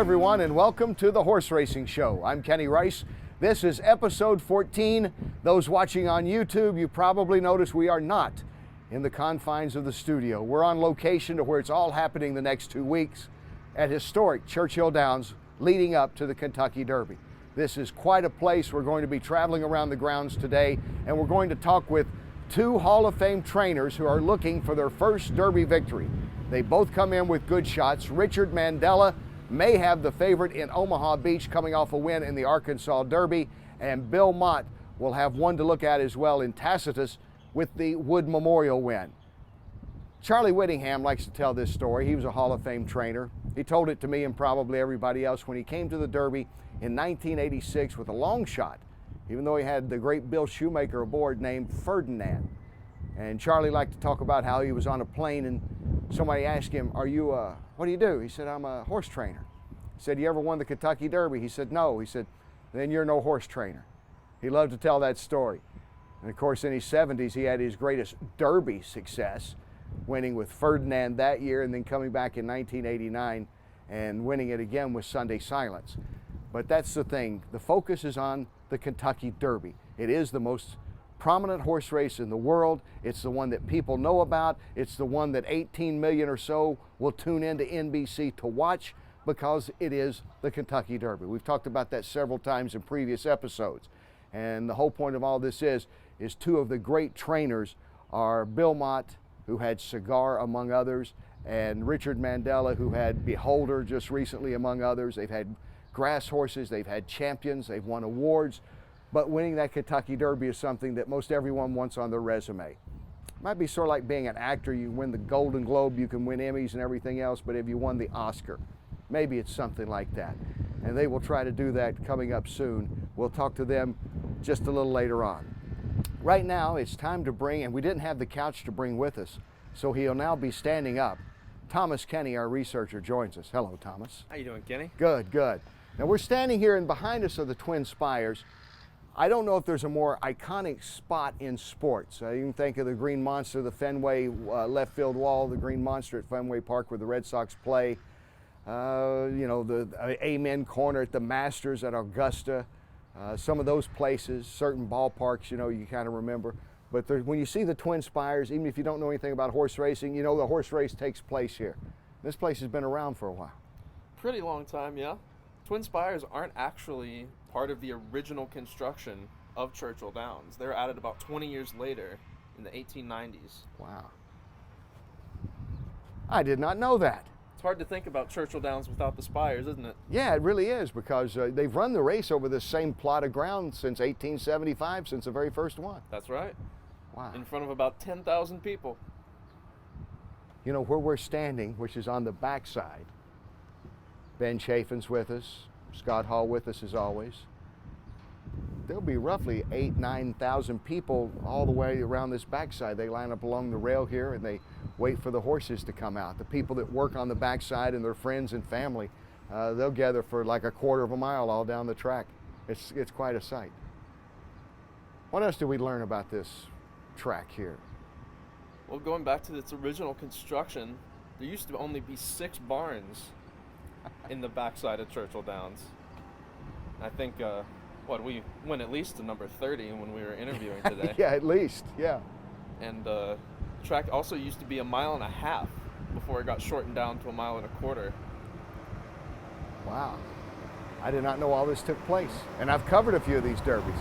everyone, and welcome to the Horse Racing Show. I'm Kenny Rice. This is episode 14. Those watching on YouTube, you probably noticed we are not in the confines of the studio. We're on location to where it's all happening the next 2 weeks at historic Churchill Downs leading up to the Kentucky Derby. This is quite a place. We're going to be traveling around the grounds today, and we're going to talk with two Hall of Fame trainers who are looking for their first Derby victory. They both come in with good shots. Richard Mandella may have the favorite in Omaha Beach, coming off a win in the Arkansas Derby, and Bill Mott will have one to look at as well in Tacitus with the Wood Memorial win. Charlie Whittingham likes to tell this story. He was a Hall of Fame trainer. He told it to me and probably everybody else when he came to the Derby in 1986 with a long shot, even though he had the great Bill Shoemaker aboard named Ferdinand. And Charlie liked to talk about how he was on a plane and somebody asked him, what do you do? He said, I'm a horse trainer. He said, you ever won the Kentucky Derby? He said, no. He said, then you're no horse trainer. He loved to tell that story. And of course, in his 70s, he had his greatest Derby success, winning with Ferdinand that year and then coming back in 1989 and winning it again with Sunday Silence. But that's the thing. The focus is on the Kentucky Derby. It is the most prominent horse race in the world. It's the one that people know about. It's the one that 18 million or so will tune into NBC to watch because it is the Kentucky Derby. We've talked about that several times in previous episodes. And the whole point of all this is two of the great trainers are Bill Mott, who had Cigar among others, and Richard Mandella, who had Beholder just recently among others. They've had grass horses, they've had champions, they've won awards. But winning that Kentucky Derby is something that most everyone wants on their resume. It might be sort of like being an actor. You win the Golden Globe, you can win Emmys and everything else, but have you won the Oscar? Maybe it's something like that. And they will try to do that coming up soon. We'll talk to them just a little later on. Right now, it's time to bring, and we didn't have the couch to bring with us, so he'll now be standing up. Thomas Kenny, our researcher, joins us. Hello, Thomas. How you doing, Kenny? Good, good. Now we're standing here, and behind us are the Twin Spires. I don't know if there's a more iconic spot in sports. You can think of the Green Monster, the Fenway left field wall, the Green Monster at Fenway Park where the Red Sox play. The Amen Corner at the Masters at Augusta. Some of those places, certain ballparks, you kind of remember. But when you see the Twin Spires, even if you don't know anything about horse racing, you know the horse race takes place here. This place has been around for a while. Pretty long time, yeah. Twin Spires aren't actually part of the original construction of Churchill Downs. They were added about 20 years later in the 1890s. Wow. I did not know that. It's hard to think about Churchill Downs without the spires, isn't it? Yeah, it really is, because they've run the race over this same plot of ground since 1875, since the very first one. That's right. Wow. In front of about 10,000 people. You know, where we're standing, which is on the backside, Ben Chafin's with us, Scott Hall with us as always. There'll be roughly 9,000 people all the way around this backside. They line up along the rail here and they wait for the horses to come out. The people that work on the backside and their friends and family, they'll gather for like a quarter of a mile all down the track. It's quite a sight. What else do we learn about this track here? Well, going back to its original construction, there used to only be 6 barns in the backside of Churchill Downs. I think, we went at least to number 30 when we were interviewing today. Yeah, at least, yeah. And the track also used to be 1.5 miles before it got shortened down to 1.25 miles. Wow. I did not know all this took place. And I've covered a few of these derbies.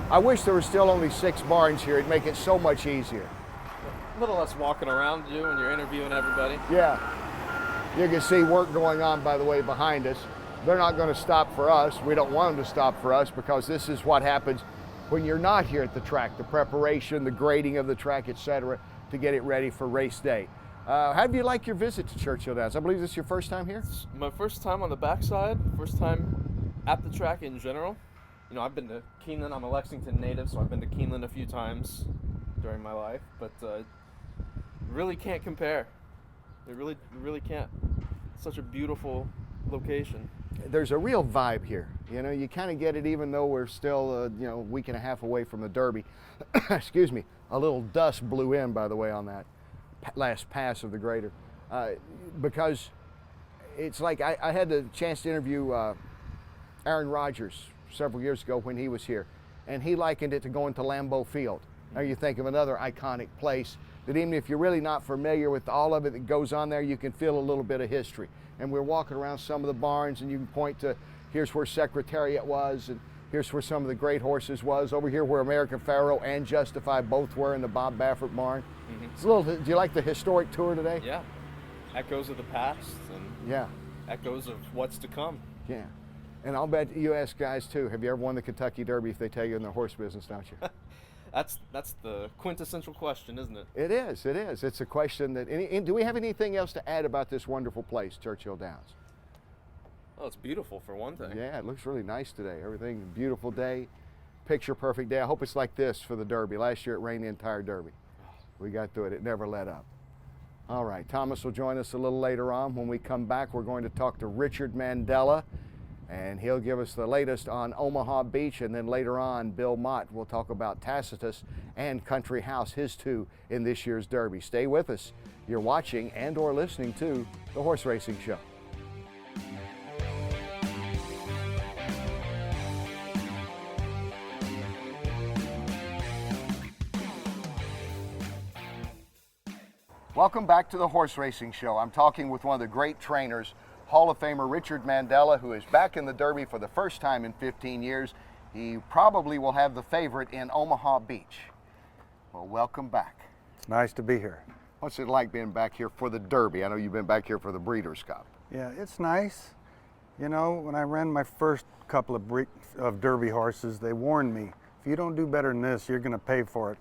I wish there were still only 6 barns here. It'd make it so much easier. A little less walking around you when you're interviewing everybody. Yeah. You can see work going on, by the way, behind us. They're not going to stop for us. We don't want them to stop for us because this is what happens when you're not here at the track, the preparation, the grading of the track, etc., to get it ready for race day. How do you like your visit to Churchill Downs? I believe this is your first time here? It's my first time on the backside, first time at the track in general. You know, I've been to Keeneland. I'm a Lexington native, so I've been to Keeneland a few times during my life, but really can't compare. It really can't. It's such a beautiful location. There's a real vibe here. You know, you kind of get it even though we're still, a week and a half away from the Derby. Excuse me. A little dust blew in, by the way, on that last pass of the grader. Because it's like I had the chance to interview Aaron Rodgers several years ago when he was here, and he likened it to going to Lambeau Field. Now you think of another iconic place that even if you're really not familiar with all of it that goes on there, you can feel a little bit of history. And we're walking around some of the barns, and you can point to, here's where Secretariat was, and here's where some of the great horses was. Over here where American Pharoah and Justify both were in the Bob Baffert barn. It's a little. Do you like the historic tour today? Yeah. Echoes of the past and echoes of what's to come. Yeah. And I'll bet you ask guys too, have you ever won the Kentucky Derby if they tell you in the horse business, don't you? That's the quintessential question, isn't it? It is. It's a question that, do we have anything else to add about this wonderful place, Churchill Downs? Well, it's beautiful for one thing. Yeah, it looks really nice today. Everything, beautiful day, picture perfect day. I hope it's like this for the Derby. Last year it rained the entire Derby. We got through it. It never let up. All right, Thomas will join us a little later on. When we come back, we're going to talk to Richard Mandella, and he'll give us the latest on Omaha Beach, and then later on, Bill Mott will talk about Tacitus and Country House, his two in this year's Derby. Stay with us. You're watching and or listening to The Horse Racing Show. Welcome back to The Horse Racing Show. I'm talking with one of the great trainers, Hall of Famer Richard Mandella, who is back in the Derby for the first time in 15 years. He probably will have the favorite in Omaha Beach. Well, welcome back. It's nice to be here. What's it like being back here for the Derby? I know you've been back here for the Breeders' Cup. Yeah, it's nice. You know, when I ran my first couple of Derby horses, they warned me, if you don't do better than this, you're going to pay for it.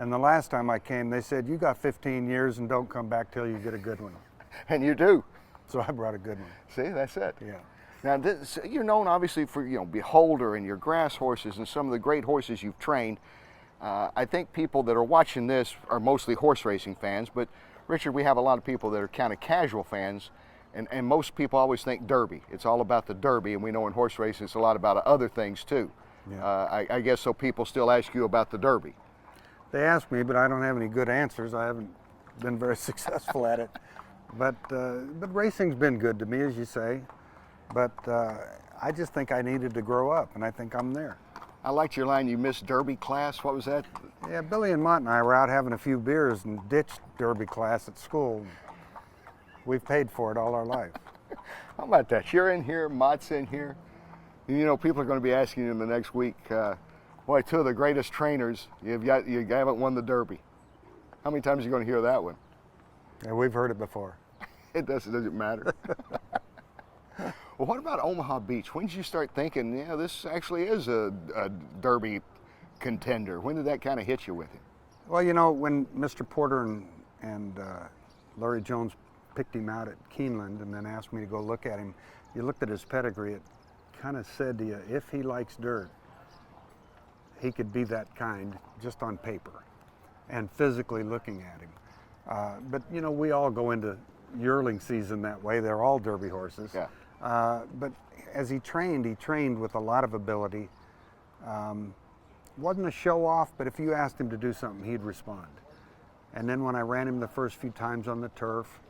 And the last time I came, they said, you got 15 years and don't come back till you get a good one. And you do. So I brought a good one. See, that's it. Yeah. Now, you're known obviously for, Beholder and your grass horses and some of the great horses you've trained. I think people that are watching this are mostly horse racing fans, but Richard, we have a lot of people that are kind of casual fans, and most people always think Derby. It's all about the Derby, and we know in horse racing it's a lot about other things too. Yeah. I guess so people still ask you about the Derby. They ask me, but I don't have any good answers. I haven't been very successful at it. But racing's been good to me, as you say. But I just think I needed to grow up, and I think I'm there. I liked your line, you missed Derby class. What was that? Yeah, Billy and Mott and I were out having a few beers and ditched Derby class at school. We've paid for it all our life. How about that? You're in here, Mott's in here. You know, people are going to be asking you in the next week, boy, two of the greatest trainers, you haven't won the Derby. How many times are you going to hear that one? Yeah, we've heard it before. It doesn't matter. Well, what about Omaha Beach? When did you start thinking, yeah, this actually is a Derby contender? When did that kind of hit you with it? Well, you know, when Mr. Porter and Larry Jones picked him out at Keeneland and then asked me to go look at him, you looked at his pedigree, it kind of said to you, if he likes dirt, he could be that kind just on paper and physically looking at him. But, you know, we all go into yearling season that way. They're all Derby horses. Yeah. But as he trained with a lot of ability. Wasn't a show off, but if you asked him to do something, he'd respond. And then when I ran him the first few times on the turf,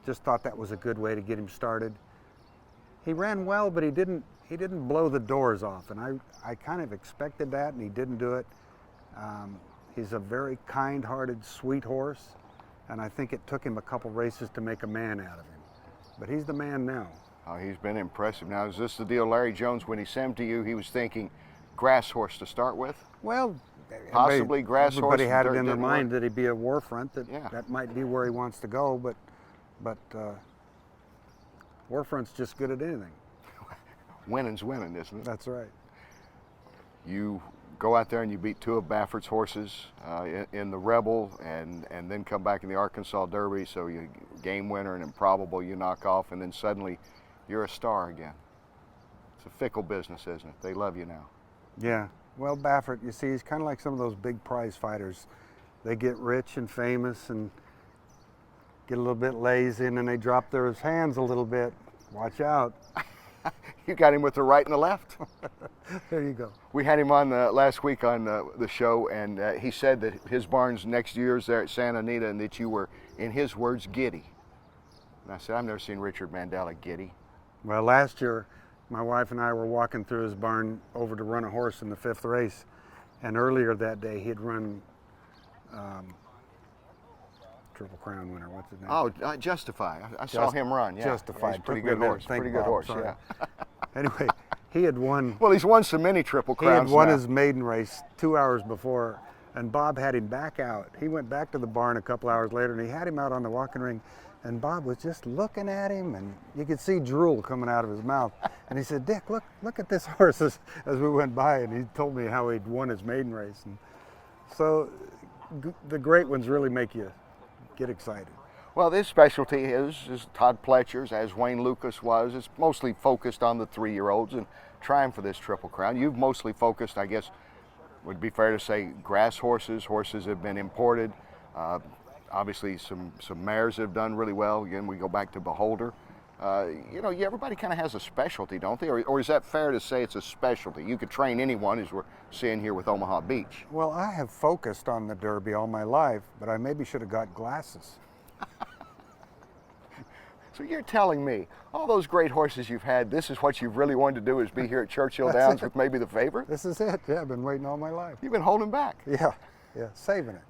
just thought that was a good way to get him started. He ran well, but he didn't blow the doors off, and I kind of expected that, and he didn't do it. He's a very kind-hearted, sweet horse, and I think it took him a couple races to make a man out of him. But he's the man now. Oh, he's been impressive. Now, is this the deal, Larry Jones, when he sent him to you, he was thinking grass horse to start with? Well, possibly grass horse. Everybody had it in their mind that he'd be a war front, yeah. That might be where he wants to go, but war front's just good at anything. Winning's winning, isn't it? That's right. You go out there and you beat two of Baffert's horses in the Rebel, and then come back in the Arkansas Derby, so you game winner and Improbable you knock off, and then suddenly you're a star again. It's a fickle business, isn't it? They love you now. Yeah. Well, Baffert, you see, he's kind of like some of those big prize fighters. They get rich and famous and get a little bit lazy, and then they drop their hands a little bit. Watch out. You got him with the right and the left. There you go. We had him on last week on the show, and he said that his barn's next year's there at Santa Anita, and that you were, in his words, giddy. And I said, I've never seen Richard Mandella giddy. Well, last year, my wife and I were walking through his barn over to run a horse in the 5th race. And earlier that day, he had run Triple Crown winner. What's his name? Oh, Justify. I saw him run. Yeah, Justify. Yeah, he's a pretty Took me a good minute horse. to think, Pretty good Bob, horse. sorry. Yeah. Anyway, he had won. Well, he's won so many Triple He had Crowns. won now. his maiden race 2 hours before, and Bob had him back out. He went back to the barn a couple hours later, and he had him out on the walking ring, and Bob was just looking at him, and you could see drool coming out of his mouth. And he said, Dick, look at this horse as we went by, and he told me how he'd won his maiden race. And so the great ones really make you get excited. Well, this specialty is Todd Pletcher's, as Wayne Lucas was. It's mostly focused on the 3-year-olds and trying for this Triple Crown. You've mostly focused, I guess, would be fair to say, grass horses. Horses have been imported. Obviously, some mares have done really well. Again, we go back to Beholder. Everybody kind of has a specialty, don't they? Or is that fair to say it's a specialty? You could train anyone, as we're seeing here with Omaha Beach. Well, I have focused on the Derby all my life, but I maybe should have got glasses. So you're telling me, all those great horses you've had, this is what you've really wanted to do, is be here at Churchill That's Downs it. with maybe the favorite? This is it. Yeah, I've been waiting all my life. You've been holding back. Yeah, saving it.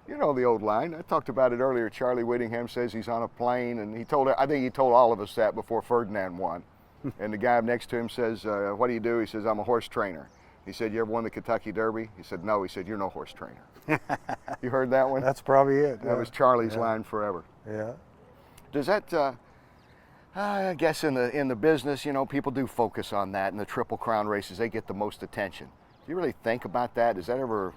You know the old line. I talked about it earlier. Charlie Whittingham says he's on a plane, and I think he told all of us that before Ferdinand won. And the guy next to him says, what do you do? He says, I'm a horse trainer. He said, you ever won the Kentucky Derby? He said, no. He said, you're no horse trainer. You heard that one? That's probably it. That was Charlie's line forever. Yeah. Does that, I guess in the business, people do focus on that. In the Triple Crown races, they get the most attention. Do you really think about that? Does that ever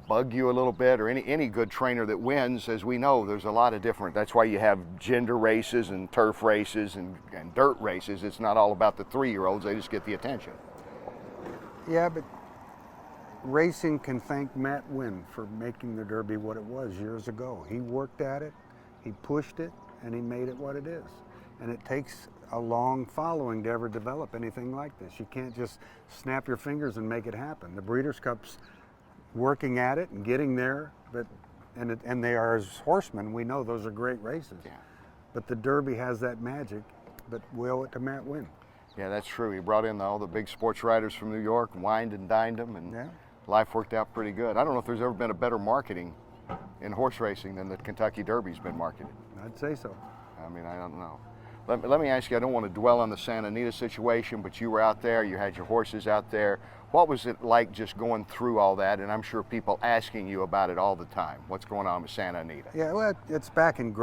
bug you a little bit? Or any good trainer that wins, as we know, there's a lot of different, that's why you have gender races and turf races and dirt races. It's not all about the 3-year-olds, they just get the attention. Yeah, but racing can thank Matt Wynn for making the Derby what it was years ago. He worked at it, he pushed it, and he made it what it is. And it takes a long following to ever develop anything like this. You can't just snap your fingers and make it happen. The Breeders' Cup's working at it and getting there, and they are, as horsemen, we know those are great races. Yeah. But the Derby has that magic, but we owe it to Matt Wynn. Yeah, that's true. He brought in all the big sports writers from New York, wined and dined them, and life worked out pretty good. I don't know if there's ever been a better marketing in horse racing than the Kentucky Derby's been marketed. I'd say so. I mean, I don't know. Let me ask you, I don't want to dwell on the Santa Anita situation, but you were out there, you had your horses out there. What was it like just going through all that? And I'm sure people asking you about it all the time. What's going on with Santa Anita? Yeah, well, it's back in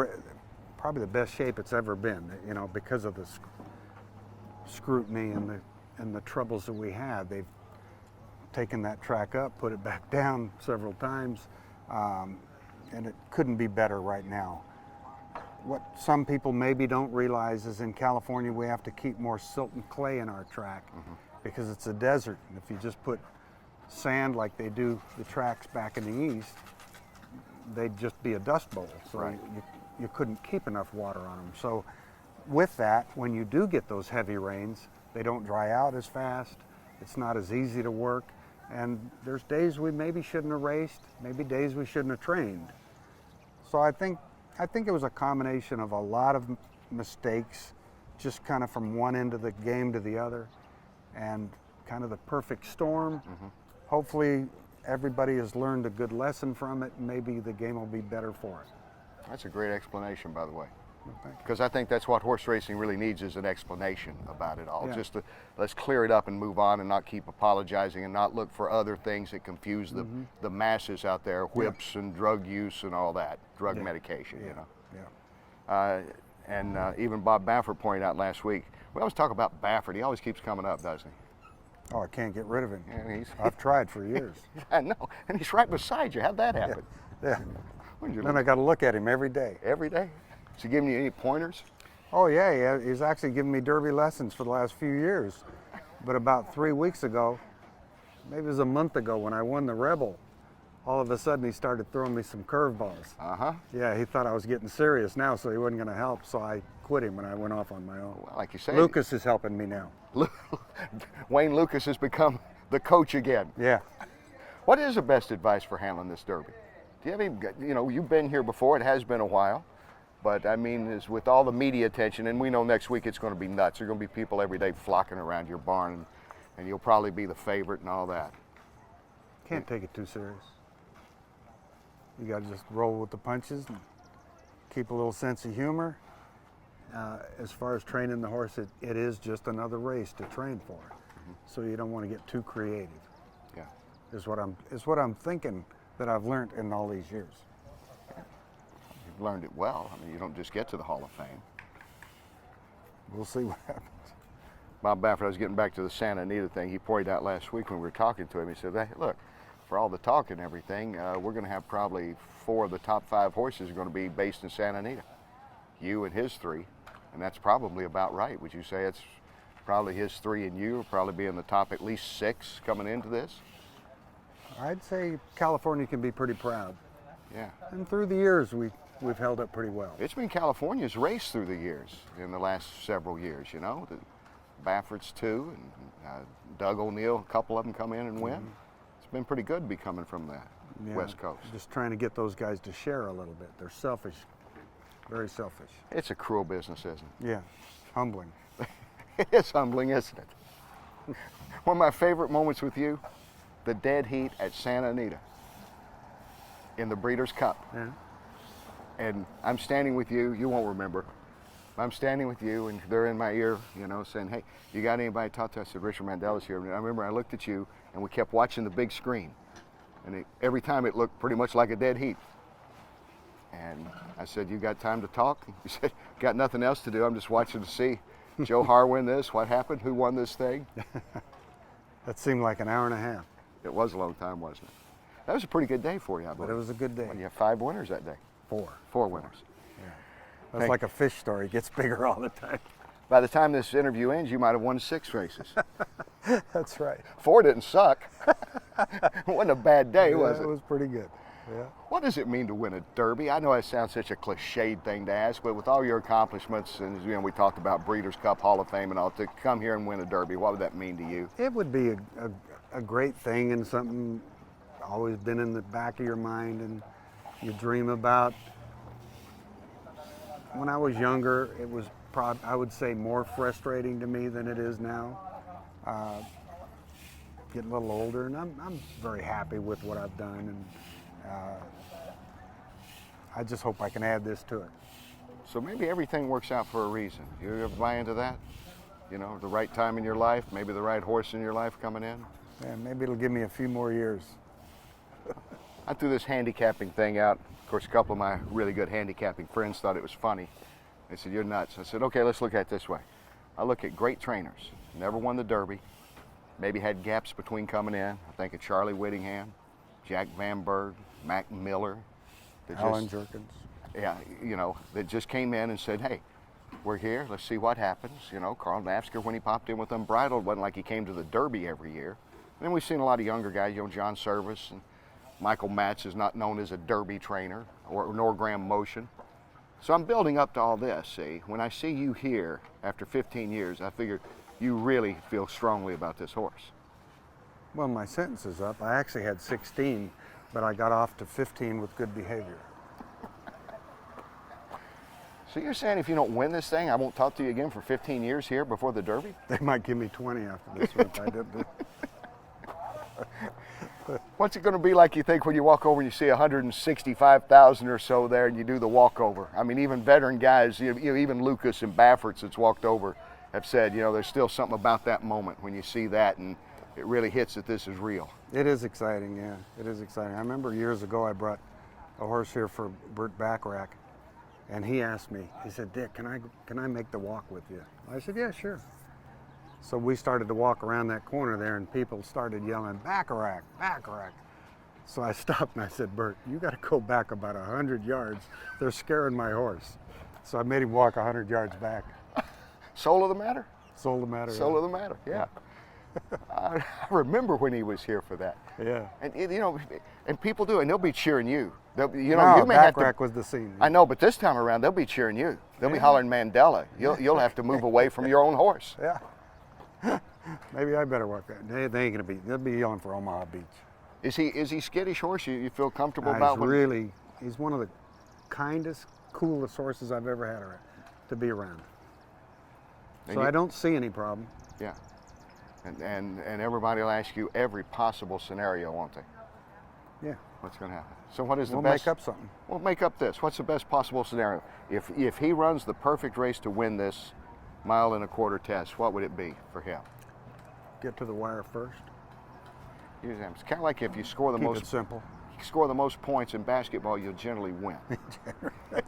probably the best shape it's ever been, because of the scrutiny and the troubles that we had. They've taken that track up, put it back down several times, and it couldn't be better right now. What some people maybe don't realize is in California we have to keep more silt and clay in our track because it's a desert. And if you just put sand like they do the tracks back in the east, they'd just be a dust bowl. So you couldn't keep enough water on them. So with that, when you do get those heavy rains, they don't dry out as fast. It's not as easy to work. And there's days we maybe shouldn't have raced, maybe days we shouldn't have trained. So I think it was a combination of a lot of mistakes, just kind of from one end of the game to the other, and kind of the perfect storm. Hopefully everybody has learned a good lesson from it, and maybe the game will be better for it. That's a great explanation, by the way. Okay. Because I think that's what horse racing really needs, is an explanation about it all. Yeah. Just let's clear it up and move on and not keep apologizing and not look for other things that confuse the masses out there, whips and drug use and all that, drug medication, And even Bob Baffert pointed out last week, we always talk about Baffert. He always keeps coming up, doesn't he? Oh, I can't get rid of him. And I've tried for years. I know, and he's right beside you. How'd that happen? Yeah. When you Then I got to look at him every day. every day? Is he giving you any pointers? Oh yeah, he's actually given me Derby lessons for the last few years. But about 3 weeks ago, maybe it was a month ago when I won the Rebel, all of a sudden he started throwing me some curveballs. Yeah, he thought I was getting serious now, so he wasn't going to help. So I quit him and I went off on my own. Well, like you say, Lucas is helping me now. Wayne Lucas has become the coach again. Yeah. What is the best advice for handling this Derby? Do you have any, you've been here before, it has been a while, But I mean, is with all the media attention, and we know next week it's going to be nuts. There are going to be people every day flocking around your barn, and you'll probably be the favorite and all that. Can't take it too serious. You got to just roll with the punches and keep a little sense of humor. As far as training the horse, it is just another race to train for. So you don't want to get too creative. Yeah, Is what I'm thinking that I've learned in all these years. you've learned it well. I mean, you don't just get to the Hall of Fame. We'll see what happens. Bob Baffert, I was getting back to the Santa Anita thing. He pointed out last week when we were talking to him. He said, "Hey, look, for all the talk and everything, we're going to have probably 4 of the top 5 horses are going to be based in Santa Anita. You and his 3, and that's probably about right. Would you say it's probably his 3 and you will probably be in the top at least 6 coming into this?" I'd say California can be pretty proud. Yeah. And through the years, we've held up pretty well. It's been California's race through the years, in the last several years, you know. The Baffert's 2, and Doug O'Neill, a couple of them come in and win. It's been pretty good to be coming from the West Coast. Just trying to get those guys to share a little bit. They're selfish, very selfish. It's a cruel business, isn't it? Yeah, humbling. It is humbling, isn't it? One of my favorite moments with you, the dead heat at Santa Anita in the Breeders' Cup. Yeah. And I'm standing with you, you won't remember. I'm standing with you, and they're in my ear, you know, saying, "Hey, you got anybody to talk to?" I said, "Richard Mandella's here." And I remember I looked at you, and we kept watching the big screen. And every time it looked pretty much like a dead heat. And I said, "You got time to talk?" You said, "Got nothing else to do. I'm just watching to see Joe Har win this. What happened? Who won this thing?" That seemed like an hour and a half. It was a long time, wasn't it? That was a pretty good day for you, I believe. But it was a good day. Well, you have 5 winners that day. 4. 4 winners. That's like a fish story. It gets bigger all the time. By the time this interview ends, you might have won 6 races. That's right. 4 didn't suck. It wasn't a bad day, was it? It was pretty good. Yeah. What does it mean to win a Derby? I know it sounds such a cliched thing to ask, but with all your accomplishments, and you know, we talked about Breeders' Cup, Hall of Fame, and all, to come here and win a Derby, what would that mean to you? It would be a great thing and something always been in the back of your mind and you dream about. When I was younger, it was I would say more frustrating to me than it is now. Getting a little older, and I'm very happy with what I've done, and I just hope I can add this to it. So maybe everything works out for a reason. You ever buy into that? You know, the right time in your life, maybe the right horse in your life coming in? Yeah, maybe it'll give me a few more years. I threw this handicapping thing out. Of course, a couple of my really good handicapping friends thought it was funny. They said, "You're nuts." I said, "Okay, let's look at it this way. I look at great trainers, never won the Derby, maybe had gaps between coming in. I think of Charlie Whittingham, Jack Van Berg, Mac Miller. Alan Jerkins. Yeah, you know, that just came in and said, "Hey, we're here, let's see what happens." You know, Carl Nafsker, when he popped in with Unbridled, wasn't like he came to the Derby every year. And then we've seen a lot of younger guys, you know, John Service, and Michael Matz is not known as a Derby trainer, nor Graham Motion. So I'm building up to all this, see. When I see you here after 15 years, I figure you really feel strongly about this horse. Well, my sentence is up. I actually had 16, but I got off to 15 with good behavior. So you're saying if you don't win this thing, I won't talk to you again for 15 years here before the Derby? They might give me 20 after this one if I did this. What's it going to be like, you think, when you walk over and you see 165,000 or so there and you do the walkover? I mean, even veteran guys, you know, even Lucas and Baffert's that's walked over have said, you know, there's still something about that moment when you see that and it really hits that this is real. It is exciting, yeah. It is exciting. I remember years ago I brought a horse here for Burt Bacharach, and he asked me, he said, "Dick, can I make the walk with you?" I said, "Yeah, sure." So we started to walk around that corner there, and people started yelling, "Bacharach, Bacharach." So I stopped and I said, "Bert, you got to go back about 100 yards. They're scaring my horse." So I made him walk 100 yards back. Soul of the matter? Soul of the matter. Soul of the matter, yeah. I remember when he was here for that. Yeah. And you know, and people do, and they'll be cheering you. You know, No, you may have to. Bacharach was the scene. I know, but this time around they'll be cheering you. They'll be hollering Mandela. You'll have to move away from your own horse. Yeah. Maybe I better walk that. They ain't gonna be. They'll be yelling for Omaha Beach. Is he skittish horse? You feel comfortable about? He's one of the kindest, coolest horses I've ever had to be around. And So I don't see any problem. Yeah. And everybody will ask you every possible scenario, won't they? Yeah. What's going to happen? So what is the We'll best? make up something. We'll make up this. What's the best possible scenario? If he runs the perfect race to win this 1.25 mile test, what would it be for him? Get to the wire first. It's kind of like if you score the Keep most it simple. score the most points in basketball, you'll generally win.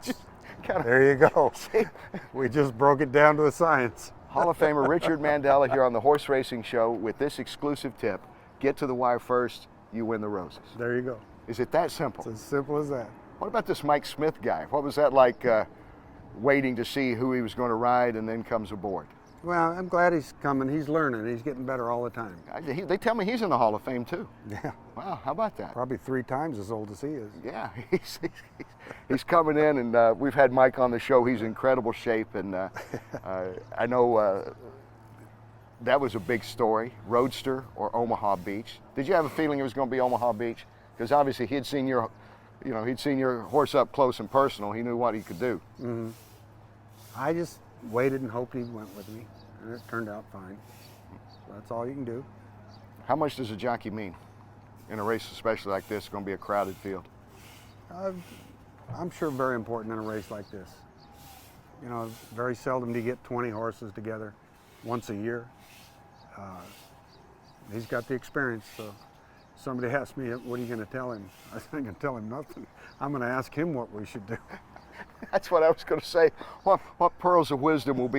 Just kinda, There you go. see? We just broke it down to a science. Hall of Famer Richard Mandella here on the Horse Racing Show with this exclusive tip. Get to the wire first, you win the roses. There you go. Is it that simple? It's as simple as that. What about this Mike Smith guy? What was that like waiting to see who he was going to ride and then comes aboard? Well, I'm glad he's coming. He's learning. He's getting better all the time. They tell me he's in the Hall of Fame too. Yeah. Wow, how about that? Probably 3 times as old as he is. Yeah, he's coming in, and we've had Mike on the show. He's in incredible shape, and I know that was a big story. Roadster or Omaha Beach? Did you have a feeling it was going to be Omaha Beach? Because obviously he'd seen your horse up close and personal. He knew what he could do. Mm-hmm. I just waited and hoped he went with me, and it turned out fine. So that's all you can do. How much does a jockey mean in a race, especially like this? It's going to be a crowded field. I'm sure very important in a race like this. You know, very seldom do you get 20 horses together once a year. He's got the experience, so somebody asked me, what are you going to tell him? I said, I'm going to tell him nothing. I'm going to ask him what we should do. That's what I was going to say. What pearls of wisdom will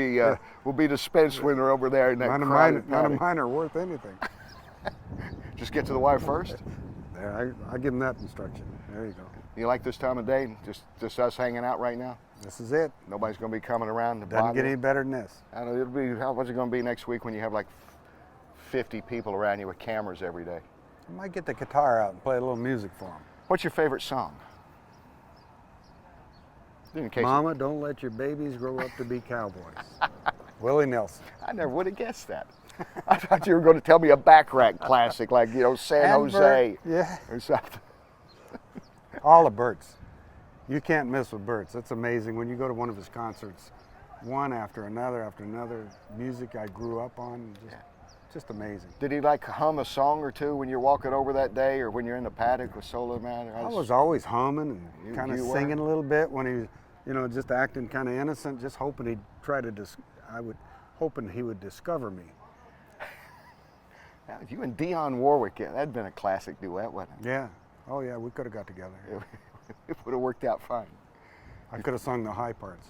be dispensed when they're over there in that None of mine are worth anything. Just get to the wire first. There, I give him that instruction. There you go. You like this time of day? Just us hanging out right now? This is it. Nobody's going to be coming around to Doesn't bother get you? any better than this. I know it'll be. What's it going to be next week when you have like 50 people around you with cameras every day? I might get the guitar out and play a little music for him. What's your favorite song? In case Mama, don't let your babies grow up to be cowboys. Willie Nelson. I never would have guessed that. I thought you were going to tell me a back-rack classic like, San Jose Yeah. or something. All of Bert's. You can't miss with Bert's. It's amazing when you go to one of his concerts, one after another, music I grew up on, just amazing. Did he like hum a song or two when you're walking over that day, or when you're in the paddock with Solo Man? I was always humming and kind of you were? singing a little bit when he was, just acting kind of innocent, just hoping he'd try to, hoping he would discover me. Now, you and Dionne Warwick, that'd been a classic duet, wouldn't it? Yeah. Oh yeah, we could have got together. It would have worked out fine. I could have sung the high parts.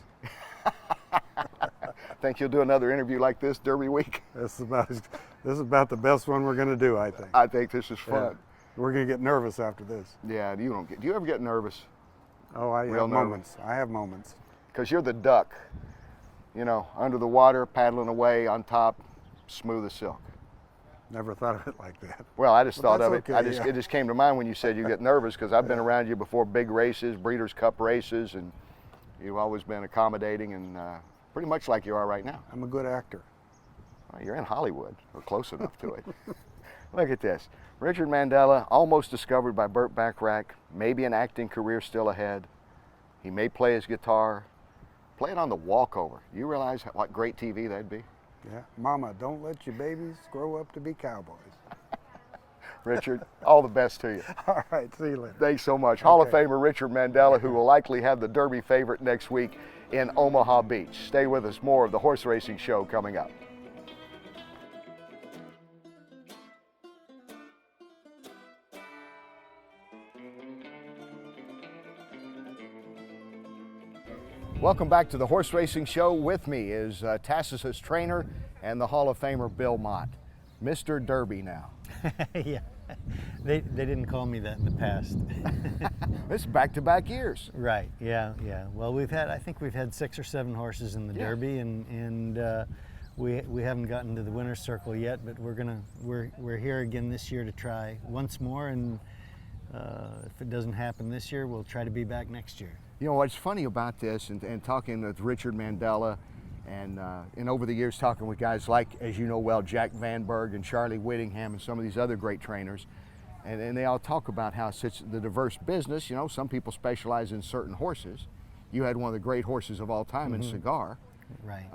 Think you'll do another interview like this Derby week? This is about the best one we're going to do, I think. I think this is fun. Yeah. We're going to get nervous after this. Yeah, do you ever get nervous? Oh, I Real have nervous. moments. I have moments. Because you're the duck, under the water, paddling away on top, smooth as silk. Never thought of it like that. Well, I just thought that's of it. okay, It just came to mind when you said you get nervous, because I've been around you before big races, Breeders' Cup races, and you've always been accommodating and pretty much like you are right now. I'm a good actor. Well, you're in Hollywood, or close enough to it. Look at this. Richard Mandella, almost discovered by Burt Bacharach, maybe an acting career still ahead. He may play his guitar, play it on the walkover. You realize what great TV that'd be? Yeah. Mama, don't let your babies grow up to be cowboys. Richard, all the best to you. All right, see you later. Thanks so much. Hall of Famer Richard Mandella, who will likely have the Derby favorite next week in Omaha Beach. Stay with us. More of the Horse Racing Show coming up. Welcome back to the Horse Racing Show. With me is Tacitus trainer and the Hall of Famer Bill Mott. Mr. Derby now. Yeah, they didn't call me that in the past. This is back-to-back years. Right, yeah. Well, I think we've had 6 or 7 horses in the Derby, and we haven't gotten to the winner's circle yet, but we're here again this year to try once more, and if it doesn't happen this year, we'll try to be back next year. What's funny about this, and talking with Richard Mandella, and over the years talking with guys like, as you know well, Jack Van Berg and Charlie Whittingham and some of these other great trainers, and they all talk about how it's such the diverse business. Some people specialize in certain horses, You had one of the great horses of all time in Cigar. Right.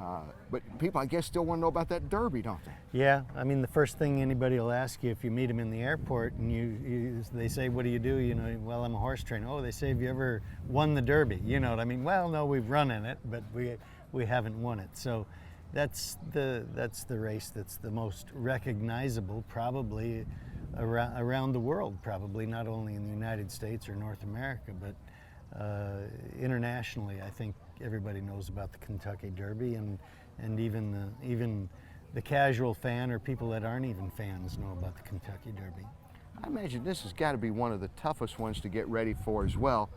But people, I guess, still want to know about that Derby, don't they? Yeah, I mean, the first thing anybody will ask you if you meet them in the airport and they say, what do? You know, well, I'm a horse trainer. Oh, they say, have you ever won the Derby? You know what I mean? Well, no, we've run in it, but we haven't won it. So that's the race that's the most recognizable probably around the world, probably not only in the United States or North America, but internationally. I think everybody knows about the Kentucky Derby, and even the casual fan or people that aren't even fans know about the Kentucky Derby. I imagine this has got to be one of the toughest ones to get ready for as well,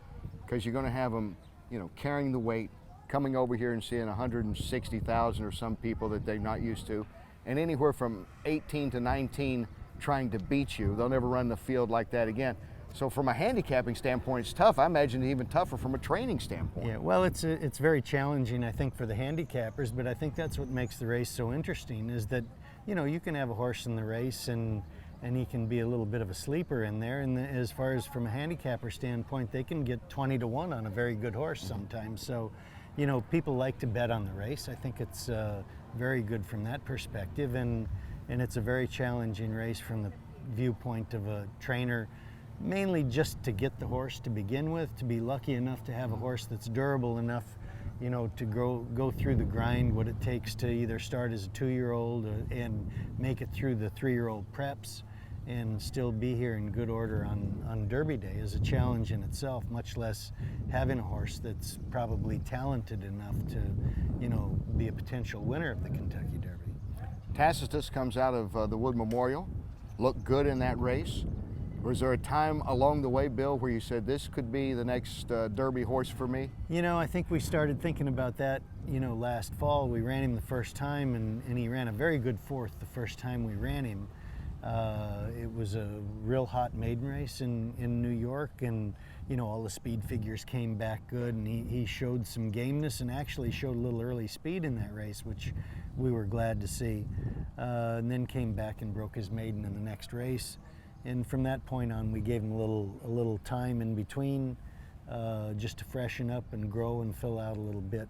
because you're going to have them, you know, carrying the weight, coming over here and seeing 160,000 or some people that they're not used to, and anywhere from 18 to 19 trying to beat you. They'll never run the field like that again. So from a handicapping standpoint, it's tough. I imagine it's even tougher from a training standpoint. Yeah, well, it's very challenging, I think, for the handicappers, but I think that's what makes the race so interesting, is that, you know, you can have a horse in the race and he can be a little bit of a sleeper in there, and as far as from a handicapper standpoint, they can get 20 to 1 on a very good horse sometimes. So, you know, people like to bet on the race. I think it's very good from that perspective, and it's a very challenging race from the viewpoint of a trainer, mainly just to get the horse to begin with, to be lucky enough to have a horse that's durable enough, you know, to go through the grind, what it takes to either start as a 2-year-old and make it through the 3-year-old preps and still be here in good order on Derby Day is a challenge in itself, much less having a horse that's probably talented enough to, you know, be a potential winner of the Kentucky Derby. Tacitus comes out of the Wood Memorial, looked good in that race. Was there a time along the way, Bill, where you said this could be the next Derby horse for me? You know, I think we started thinking about that, you know, last fall. We ran him the first time, and he ran a very good fourth the first time we ran him. It was a real hot maiden race in New York, and, you know, all the speed figures came back good, and he showed some gameness and actually showed a little early speed in that race, which we were glad to see. And then came back and broke his maiden in the next race. And from that point on, we gave him a little time in between, just to freshen up and grow and fill out a little bit.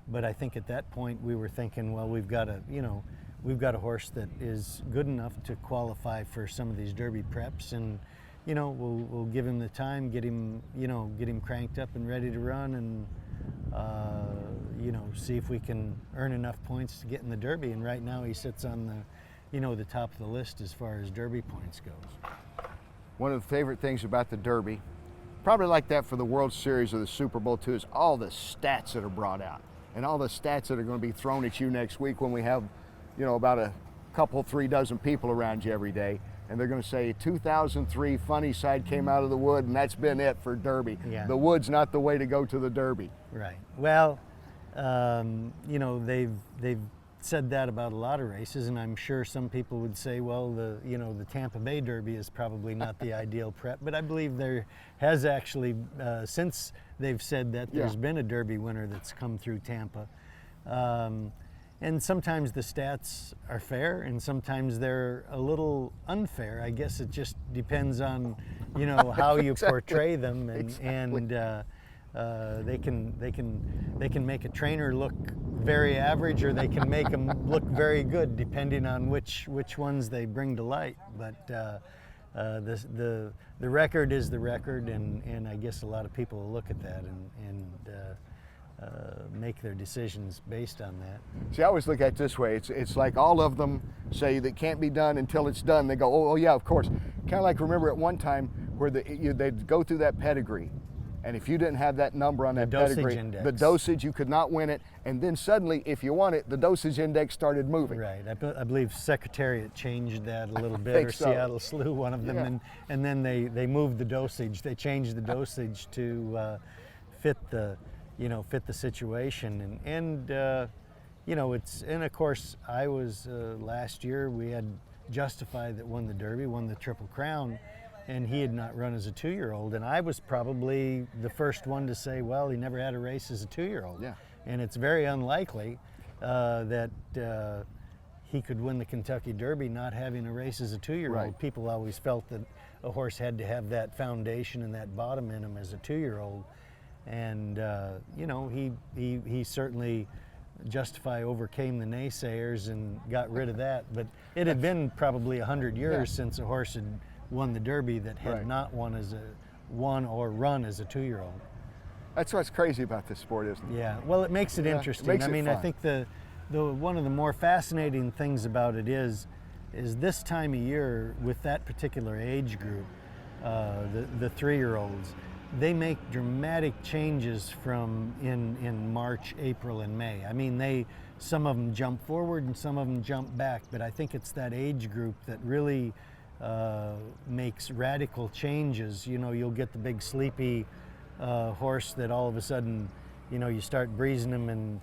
But I think at that point we were thinking, well, we've got a horse that is good enough to qualify for some of these Derby preps, and, you know, we'll give him the time, get him cranked up and ready to run, and you know, see if we can earn enough points to get in the Derby. And right now he sits on the top of the list as far as Derby points goes. One of the favorite things about the Derby, probably like that for the World Series or the Super Bowl too, is all the stats that are brought out and all the stats that are going to be thrown at you next week when we have, you know, about a couple, 3 dozen people around you every day, and they're going to say 2003 Funny Side came out of the wood, and that's been it for Derby. Yeah. The wood's not the way to go to the Derby. Right. Well, you know, they've said that about a lot of races, and I'm sure some people would say, well, the Tampa Bay Derby is probably not the ideal prep, but I believe there has actually, since they've said that, there's been a Derby winner that's come through Tampa. And sometimes the stats are fair, and sometimes they're a little unfair. I guess it just depends on, you know, how you portray them, and they can make a trainer look very average, or they can make them look very good, depending on which ones they bring to light. But the record is the record, and I guess a lot of people will look at that and make their decisions based on that. See, I always look at it this way. It's like all of them say that can't be done until it's done. They go, oh yeah, of course. Kind of like, remember at one time where they'd go through that pedigree, and if you didn't have that number on that pedigree, the dosage, you could not win it. And then suddenly, if you won it, the dosage index started moving. Right. I believe Secretariat changed that a little bit, or so. Seattle Slew, one of them, and then they moved the dosage. They changed the dosage to fit the situation, and you know, and of course I was last year we had Justify that won the Derby, won the Triple Crown, and he had not run as a 2-year-old, and I was probably the first one to say, well, he never had a race as a 2-year-old. Yeah. And it's very unlikely that he could win the Kentucky Derby not having a race as a 2-year-old. Right. People always felt that a horse had to have that foundation and that bottom in him as a 2-year-old. And you know, he certainly overcame the naysayers and got rid of that. But it had been probably 100 years since a horse had won the Derby that had not won or run as a 2-year-old. That's what's crazy about this sport, isn't it? Yeah, well, it makes it interesting. Makes I mean, it fun. I think the one of the more fascinating things about it is this time of year with that particular age group, the 3-year-olds, they make dramatic changes from in March, April, and May. I mean, some of them jump forward and some of them jump back, but I think it's that age group that really makes radical changes. You know, you'll get the big sleepy horse that all of a sudden, you know, you start breezing them in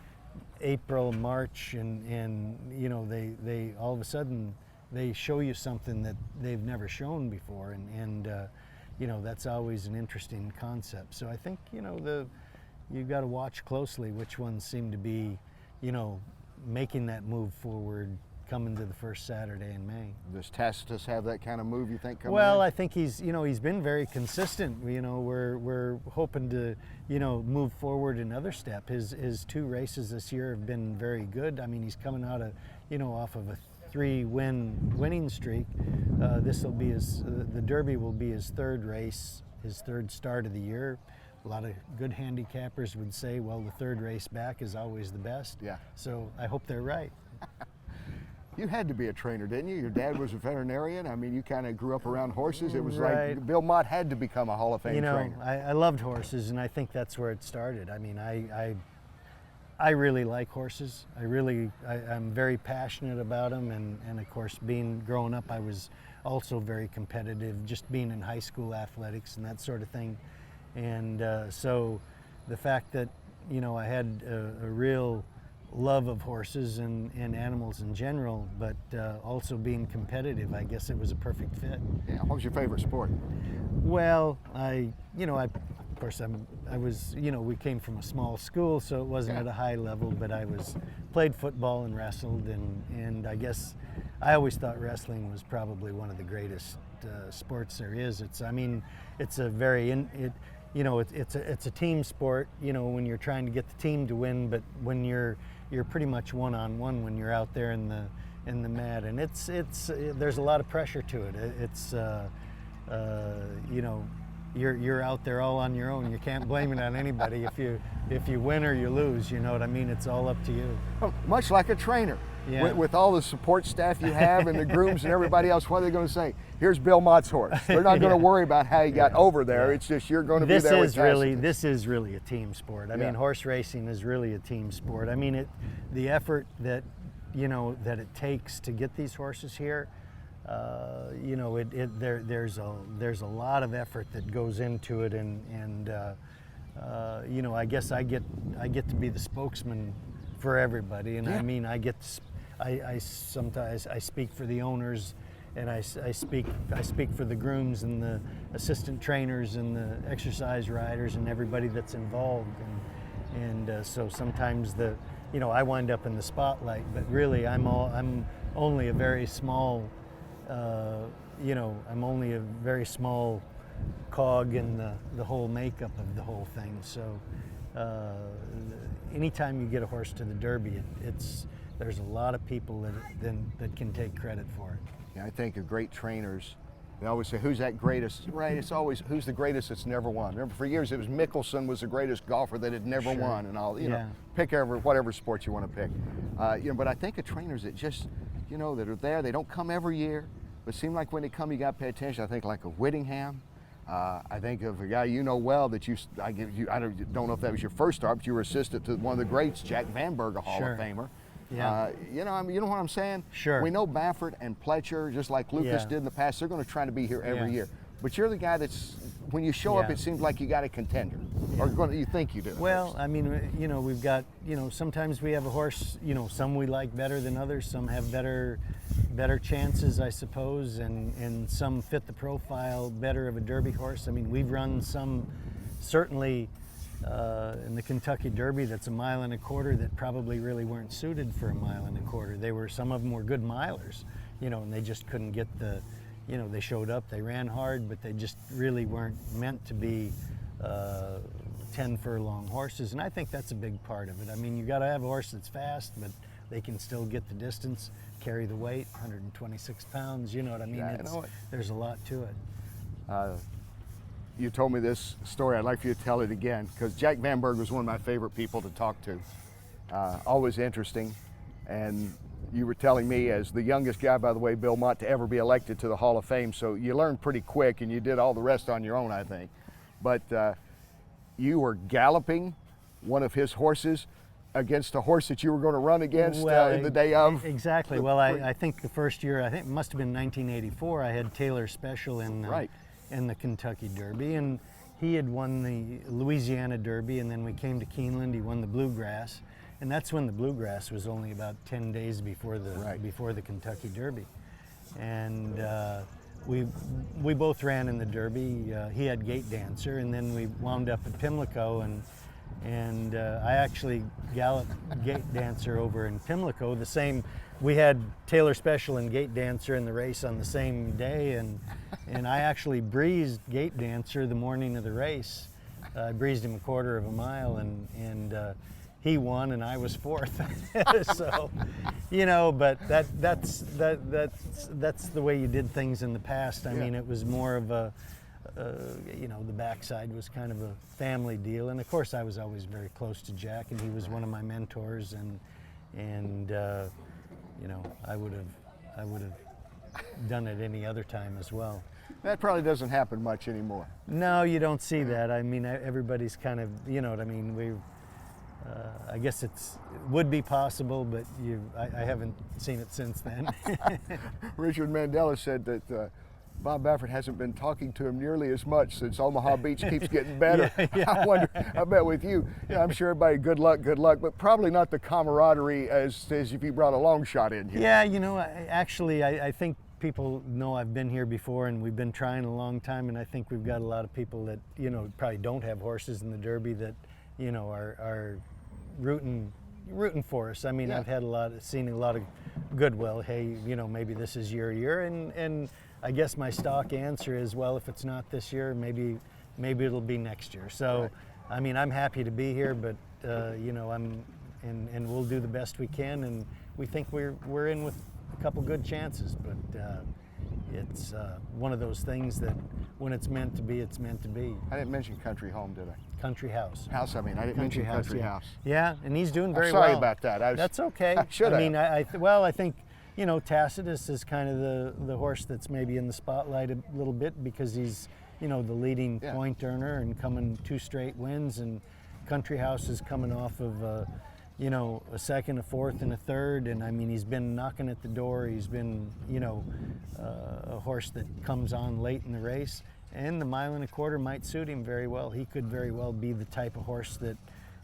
April, March, and you know, they all of a sudden they show you something that they've never shown before, and you know, that's always an interesting concept. So I think, you know, you've got to watch closely which ones seem to be, you know, making that move forward coming to the first Saturday in May. Does Tacitus have that kind of move, you think, coming Well, in? I think he's been very consistent. You know, we're hoping to, you know, move forward another step. His 2 races this year have been very good. I mean, he's coming out of, you know, off of a 3-win winning streak. This will be the Derby will be his 3rd race, his 3rd start of the year. A lot of good handicappers would say, well, the 3rd race back is always the best. Yeah. So I hope they're right. You had to be a trainer, didn't you? Your dad was a veterinarian. I mean, you kind of grew up around horses. It was Right. like Bill Mott had to become a Hall of Fame You know, trainer. I loved horses, and I think that's where it started. I mean, I really like horses. I'm very passionate about them, and of course, growing up, I was also very competitive, just being in high school athletics and that sort of thing. And so the fact that, you know, I had a real love of horses and animals in general, but also being competitive, I guess it was a perfect fit. Yeah. What was your favorite sport? Well, I was, you know, we came from a small school, so it wasn't at a high level, but played football and wrestled, and I guess I always thought wrestling was probably one of the greatest sports there is. It's a team sport, you know, when you're trying to get the team to win, but when you're pretty much one-on-one when you're out there in the mat, and there's a lot of pressure to it. It's you know, you're out there all on your own. You can't blame it on anybody if you win or you lose. You know what I mean? It's all up to you. Well, much like a trainer. Yeah. With all the support staff you have and the grooms and everybody else, what are they going to say? Here's Bill Mott's horse. They're not going to worry about how he got over there. It's just you're going to be there with Tacitus. This is really a team sport. I mean, horse racing is really a team sport. I mean, the effort that, you know, that it takes to get these horses here, you know, there's a lot of effort that goes into it, and you know, I guess I get to be the spokesman for everybody, and I mean, I sometimes speak for the owners, and I speak for the grooms and the assistant trainers and the exercise riders and everybody that's involved, and so sometimes you know, I wind up in the spotlight, but really I'm only a very small you know, I'm only a very small cog in the whole makeup of the whole thing. So anytime you get a horse to the Derby, there's a lot of people that can take credit for it. Yeah, I think of great trainers. They always say, who's that greatest? Right, it's always, who's the greatest that's never won? Remember, for years it was Mickelson was the greatest golfer that had never won, and all, you know, pick whatever sport you want to pick. You know, but I think of trainers that just, you know, that are there, they don't come every year, but seem like when they come, you got to pay attention. I think like a Whittingham. I think of a guy you know well that I don't know if that was your first start, but you were assistant to one of the greats, Jack Vanberg, a Hall of Famer. Yeah. You know, you know what I'm saying? Sure. We know Baffert and Pletcher, just like Lucas did in the past, they're going to try to be here every year. But you're the guy that's, when you show up, it seems like you got a contender, or you think you do. Well, I mean, you know, we've got, you know, sometimes we have a horse, you know, some we like better than others, some have better chances, I suppose, and some fit the profile better of a Derby horse. I mean, we've run some, certainly, in the Kentucky Derby, that's 1.25 miles that probably really weren't suited for 1.25 miles. Some of them were good milers, you know, and they just couldn't get you know, they showed up, they ran hard, but they just really weren't meant to be 10 furlong horses, and I think that's a big part of it. I mean, you got to have a horse that's fast, but they can still get the distance, carry the weight, 126 pounds, you know what I mean? Yeah, I know it. There's a lot to it. You told me this story. I'd like for you to tell it again, because Jack Van Berg was one of my favorite people to talk to. Always interesting. And you were telling me, as the youngest guy, by the way, Bill Mott, to ever be elected to the Hall of Fame, so you learned pretty quick, and you did all the rest on your own, I think. But you were galloping one of his horses against a horse that you were going to run against in the day of. Exactly. Well, I think the first year, I think it must have been 1984, I had Taylor Special in the Kentucky Derby, and he had won the Louisiana Derby, and then we came to Keeneland, he won the Bluegrass, and that's when the Bluegrass was only about 10 days before the Kentucky Derby. And we both ran in the Derby. He had Gate Dancer, and then we wound up at Pimlico, and I actually galloped Gate Dancer over in Pimlico. We had Taylor Special and Gate Dancer in the race on the same day, and I actually breezed Gate Dancer the morning of the race. I breezed him a quarter of a mile, and he won, and I was fourth. So, you know, but that's the way you did things in the past. I mean, it was more of a you know, the backside was kind of a family deal, and of course I was always very close to Jack, and he was one of my mentors, and you know, I would have done it any other time as well. That probably doesn't happen much anymore. No, you don't see that. I mean, everybody's kind of, you know what I mean. I guess it would be possible, but I haven't seen it since then. Richard Mandella said that Bob Baffert hasn't been talking to him nearly as much since Omaha Beach keeps getting better. Yeah. I bet with you, I'm sure everybody good luck, but probably not the camaraderie as if you brought a long shot in here. Yeah, you know, I think people know I've been here before, and we've been trying a long time, and I think we've got a lot of people that, you know, probably don't have horses in the Derby that, you know, are rooting for us. I mean, yeah. I've seen a lot of goodwill. Hey, you know, maybe this is your year, and I guess my stock answer is, well, if it's not this year, maybe it'll be next year. So, right. I mean, I'm happy to be here, but you know, and we'll do the best we can, and we think we're in with a couple good chances, but it's one of those things that when it's meant to be, it's meant to be. I didn't mention Country Home, did I? Country House. I didn't mention Country House. Yeah, and he's doing very well. I'm sorry about that. That's okay. I should have. I mean, I think, you know, Tacitus is kind of the horse that's maybe in the spotlight a little bit because he's, you know, the leading point earner and coming 2 straight wins, and Country House is coming off of, you know, a second, a fourth, and a third, and I mean, he's been knocking at the door. He's been, you know, a horse that comes on late in the race, and the 1 1/4 might suit him very well. He could very well be the type of horse that,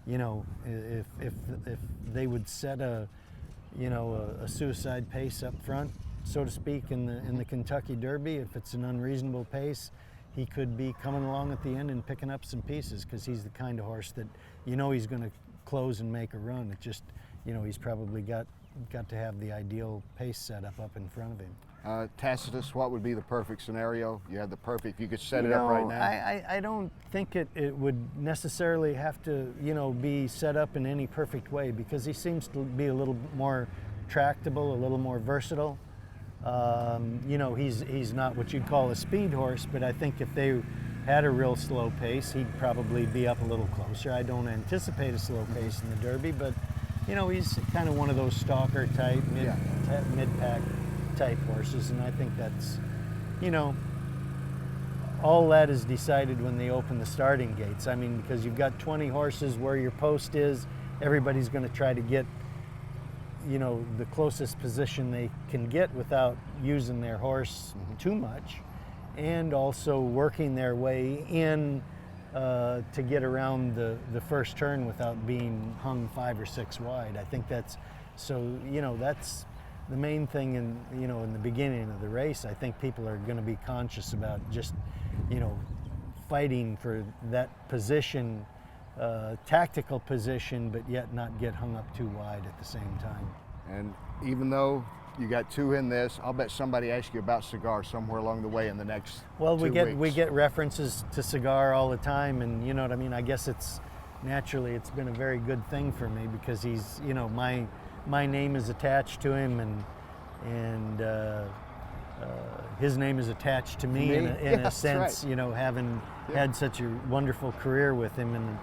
you know, if they would set a suicide pace up front, so to speak, in the Kentucky Derby, if it's an unreasonable pace, he could be coming along at the end and picking up some pieces, because he's the kind of horse that, you know, he's going to close and make a run. It just, you know, he's probably got to have the ideal pace set up in front of him. Tacitus, what would be the perfect scenario? You could set it up right now. I don't think it would necessarily have to, you know, be set up in any perfect way, because he seems to be a little more tractable, a little more versatile. You know, he's not what you'd call a speed horse, but I think if they had a real slow pace, he'd probably be up a little closer. I don't anticipate a slow pace in the Derby, but, you know, he's kind of one of those stalker type, mid-pack type horses, and I think that's, you know, all that is decided when they open the starting gates. I mean, because you've got 20 horses where your post is, everybody's going to try to get, you know, the closest position they can get without using their horse too much, and also working their way in to get around the first turn without being hung 5 or 6 wide. I think that's, so, you know, that's the main thing in the beginning of the race. I think people are going to be conscious about just, you know, fighting for that position, tactical position, but yet not get hung up too wide at the same time. And even though You got 2 in this. I'll bet somebody asked you about Cigar somewhere along the way in the next Well, 2 we weeks. get references to Cigar all the time, and you know what I mean. I guess it's been a very good thing for me because he's, you know, my name is attached to him, and his name is attached to me, in Yeah, a that's sense. right. You know, having had such a wonderful career with him, and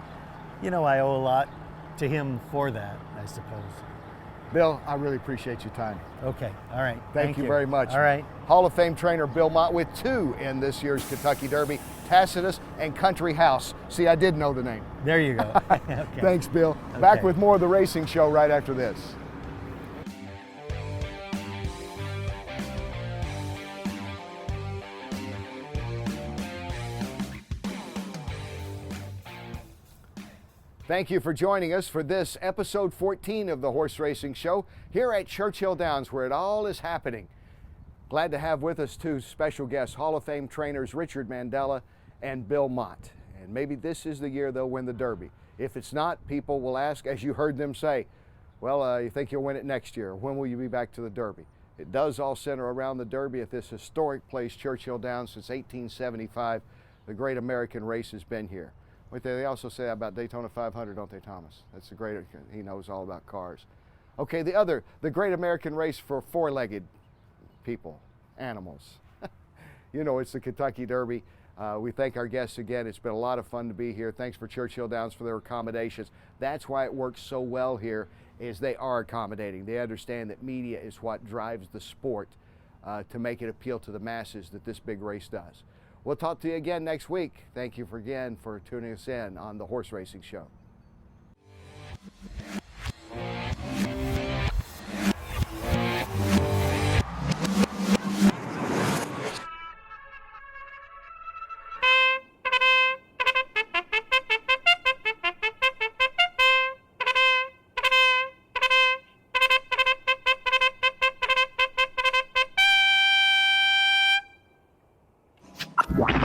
you know, I owe a lot to him for that, I suppose. Bill, I really appreciate your time. Okay, all right. Thank you very much. All right. Hall of Fame trainer Bill Mott with 2 in this year's Kentucky Derby, Tacitus and Country House. See, I did know the name. There you go. Okay. Thanks, Bill. Back Okay. with more of the racing show right after this. Thank you for joining us for this episode 14 of the Horse Racing Show here at Churchill Downs, where it all is happening. Glad to have with us 2 special guests, Hall of Fame trainers Richard Mandella and Bill Mott. And maybe this is the year they'll win the Derby. If it's not, people will ask, as you heard them say, well, you think you'll win it next year? When will you be back to the Derby? It does all center around the Derby at this historic place, Churchill Downs, since 1875. The great American race has been here. But they also say about Daytona 500, don't they, Thomas? That's the great, he knows all about cars. Okay, the great American race for 4-legged people, animals. You know, it's the Kentucky Derby. We thank our guests again. It's been a lot of fun to be here. Thanks for Churchill Downs for their accommodations. That's why it works so well here, is they are accommodating. They understand that media is what drives the sport to make it appeal to the masses that this big race does. We'll talk to you again next week. Thank you again for tuning us in on the Horse Racing Show. Wow.